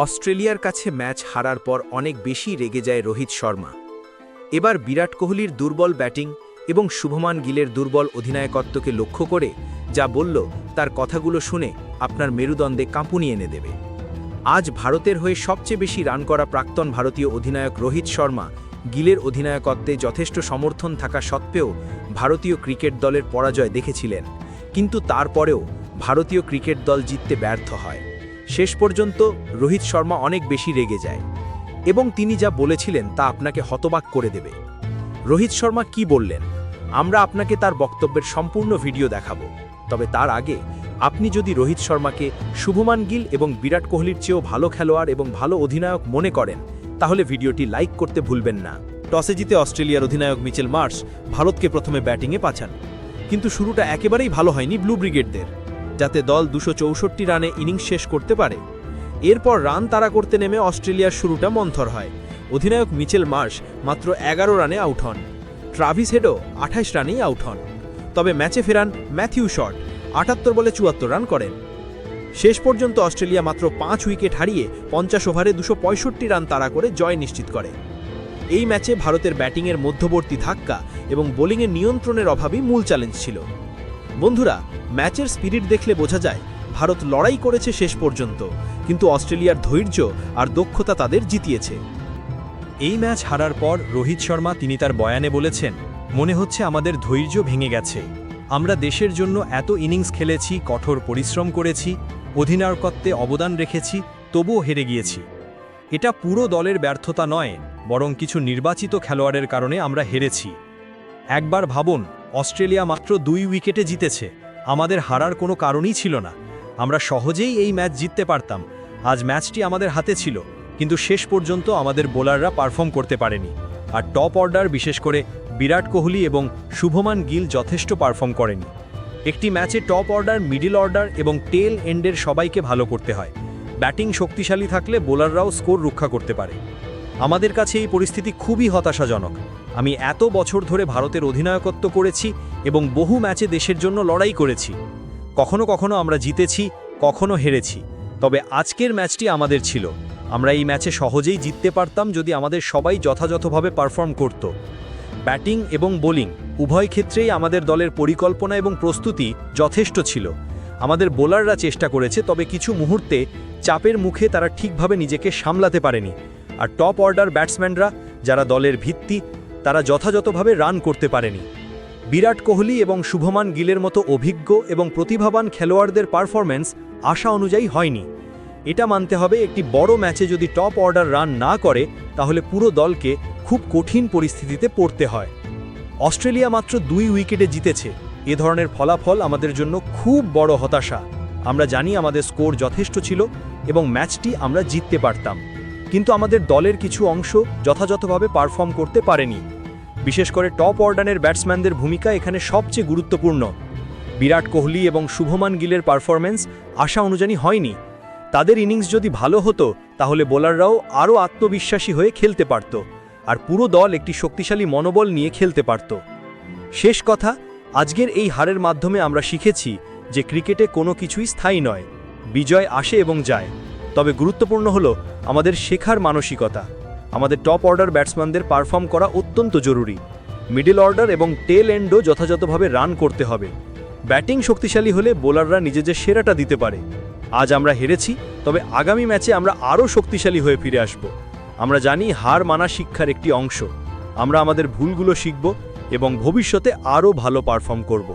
অস্ট্রেলিয়ার কাছে ম্যাচ হারার পর অনেক বেশি রেগে যায় রোহিত শর্মা। এবার বিরাট কোহলির দুর্বল ব্যাটিং এবং শুভমান গিলের দুর্বল অধিনায়কত্বকে লক্ষ্য করে যা বলল তার কথাগুলো শুনে আপনার মেরুদণ্ডে কাঁপুনি এনে দেবে। আজ ভারতের হয়ে সবচেয়ে বেশি রান করা প্রাক্তন ভারতীয় অধিনায়ক রোহিত শর্মা গিলের অধিনায়কত্বে যথেষ্ট সমর্থন থাকা সত্ত্বেও ভারতীয় ক্রিকেট দলের পরাজয় দেখেছিলেন, কিন্তু তারপরেও ভারতীয় ক্রিকেট দল জিততে ব্যর্থ হয়। শেষ পর্যন্ত রোহিত শর্মা অনেক বেশি রেগে যায় এবং তিনি যা বলেছিলেন তা আপনাকে হতবাক করে দেবে। রোহিত শর্মা কি বললেন আমরা আপনাকে তার বক্তব্যের সম্পূর্ণ ভিডিও দেখাবো। তবে তার আগে আপনি যদি রোহিত শর্মাকে শুভমান গিল এবং বিরাট কোহলির চেয়েও ভালো খেলোয়াড় এবং ভালো অধিনায়ক মনে করেন তাহলে ভিডিওটি লাইক করতে ভুলবেন না। টসে জিতে অস্ট্রেলিয়ার অধিনায়ক মিচেল মার্শ ভারতকে প্রথমে ব্যাটিংয়ে পাঠান, কিন্তু শুরুটা একেবারেই ভালো হয়নি ব্লু ব্রিগেডদের, যাতে দল 264 রানে ইনিংস শেষ করতে পারে। এরপর রান তাড়া করতে নেমে অস্ট্রেলিয়ার শুরুটা মন্থর হয়। অধিনায়ক মিচেল মার্শ মাত্র 11 রানে আউট হন, ট্রাভিস হেডও 28 রানেই আউট হন। তবে ম্যাচে ফেরান ম্যাথিউ শট 78 বলে 74 রান করেন। শেষ পর্যন্ত অস্ট্রেলিয়া মাত্র 5 উইকেট হারিয়ে 50 ওভারে 265 রান তাড়া করে জয় নিশ্চিত করে। এই ম্যাচে ভারতের ব্যাটিংয়ের মধ্যবর্তী ধাক্কা এবং বোলিংয়ের নিয়ন্ত্রণের অভাবই মূল চ্যালেঞ্জ ছিল। বন্ধুরা, ম্যাচের স্পিরিট দেখলে বোঝা যায় ভারত লড়াই করেছে শেষ পর্যন্ত, কিন্তু অস্ট্রেলিয়ার ধৈর্য আর দক্ষতা তাদের জিতিয়েছে। এই ম্যাচ হারার পর রোহিত শর্মা তিনি তার বয়ানে বলেছেন, মনে হচ্ছে আমাদের ধৈর্য ভেঙে গেছে। আমরা দেশের জন্য এত ইনিংস খেলেছি, কঠোর পরিশ্রম করেছি, অধিনায়কত্বে অবদান রেখেছি, তবুও হেরে গিয়েছি। এটা পুরো দলের ব্যর্থতা নয়, বরং কিছু নির্বাচিত খেলোয়াড়ের কারণে আমরা হেরেছি। একবার ভাবুন, অস্ট্রেলিয়া মাত্র 2 উইকেটে জিতেছে, আমাদের হারার কোনো কারণই ছিল না। আমরা সহজেই এই ম্যাচ জিততে পারতাম। আজ ম্যাচটি আমাদের হাতে ছিল, কিন্তু শেষ পর্যন্ত আমাদের বোলাররা পারফর্ম করতে পারেনি। আর টপ অর্ডার, বিশেষ করে বিরাট কোহলি এবং শুভমান গিল যথেষ্ট পারফর্ম করেনি। একটি ম্যাচে টপ অর্ডার, মিডল অর্ডার এবং টেল এন্ডের সবাইকে ভালো করতে হয়। ব্যাটিং শক্তিশালী থাকলে বোলাররাও স্কোর রক্ষা করতে পারে। আমাদের কাছে এই পরিস্থিতি খুবই হতাশাজনক। আমি এত বছর ধরে ভারতের অধিনায়কত্ব করেছি এবং বহু ম্যাচে দেশের জন্য লড়াই করেছি। কখনো কখনো আমরা জিতেছি, কখনো হেরেছি, তবে আজকের ম্যাচটি আমাদের ছিল। আমরা এই ম্যাচে সহজেই জিততে পারতাম যদি আমাদের সবাই যথাযথভাবে পারফর্ম করত। ব্যাটিং এবং বোলিং উভয় ক্ষেত্রেই আমাদের দলের পরিকল্পনা এবং প্রস্তুতি যথেষ্ট ছিল। আমাদের বোলাররা চেষ্টা করেছে, তবে কিছু মুহূর্তে চাপের মুখে তারা ঠিকভাবে নিজেকে সামলাতে পারেনি। আর টপ অর্ডার ব্যাটসম্যানরা, যারা দলের ভিত্তি, তারা যথাযথভাবে রান করতে পারেনি। বিরাট কোহলি এবং শুভমান গিলের মতো অভিজ্ঞ এবং প্রতিভাবান খেলোয়াড়দের পারফরম্যান্স আশা অনুযায়ী হয়নি। এটা মানতে হবে, একটি বড় ম্যাচে যদি টপ অর্ডার রান না করে তাহলে পুরো দলকে খুব কঠিন পরিস্থিতিতে পড়তে হয়। অস্ট্রেলিয়া মাত্র 2 উইকেটে জিতেছে, এ ধরনের ফলাফল আমাদের জন্য খুব বড় হতাশা। আমরা জানি আমাদের স্কোর যথেষ্ট ছিল এবং ম্যাচটি আমরা জিততে পারতাম, কিন্তু আমাদের দলের কিছু অংশ যথাযথভাবে পারফর্ম করতে পারেনি। বিশেষ করে টপ অর্ডারের ব্যাটসম্যানদের ভূমিকা এখানে সবচেয়ে গুরুত্বপূর্ণ। বিরাট কোহলি এবং শুভমান গিলের পারফরম্যান্স আশা অনুযায়ী হয়নি। তাদের ইনিংস যদি ভালো হতো তাহলে বোলাররাও আরও আত্মবিশ্বাসী হয়ে খেলতে পারত, আর পুরো দল একটি শক্তিশালী মনোবল নিয়ে খেলতে পারত। শেষ কথা, আজকের এই হারের মাধ্যমে আমরা শিখেছি যে ক্রিকেটে কোনো কিছুই স্থায়ী নয়। বিজয় আসে এবং যায়, তবে গুরুত্বপূর্ণ হলো আমাদের শেখার মানসিকতা। আমাদের টপ অর্ডার ব্যাটসম্যানদের পারফর্ম করা অত্যন্ত জরুরি। মিডল অর্ডার এবং টেল এন্ডও যথাযথভাবে রান করতে হবে। ব্যাটিং শক্তিশালী হলে বোলাররা নিজেদের সেরাটা দিতে পারে। আজ আমরা হেরেছি, তবে আগামী ম্যাচে আমরা আরও শক্তিশালী হয়ে ফিরে আসব। আমরা জানি হার মানা শিক্ষার একটি অংশ। আমরা আমাদের ভুলগুলো শিখব এবং ভবিষ্যতে আরও ভালো পারফর্ম করব।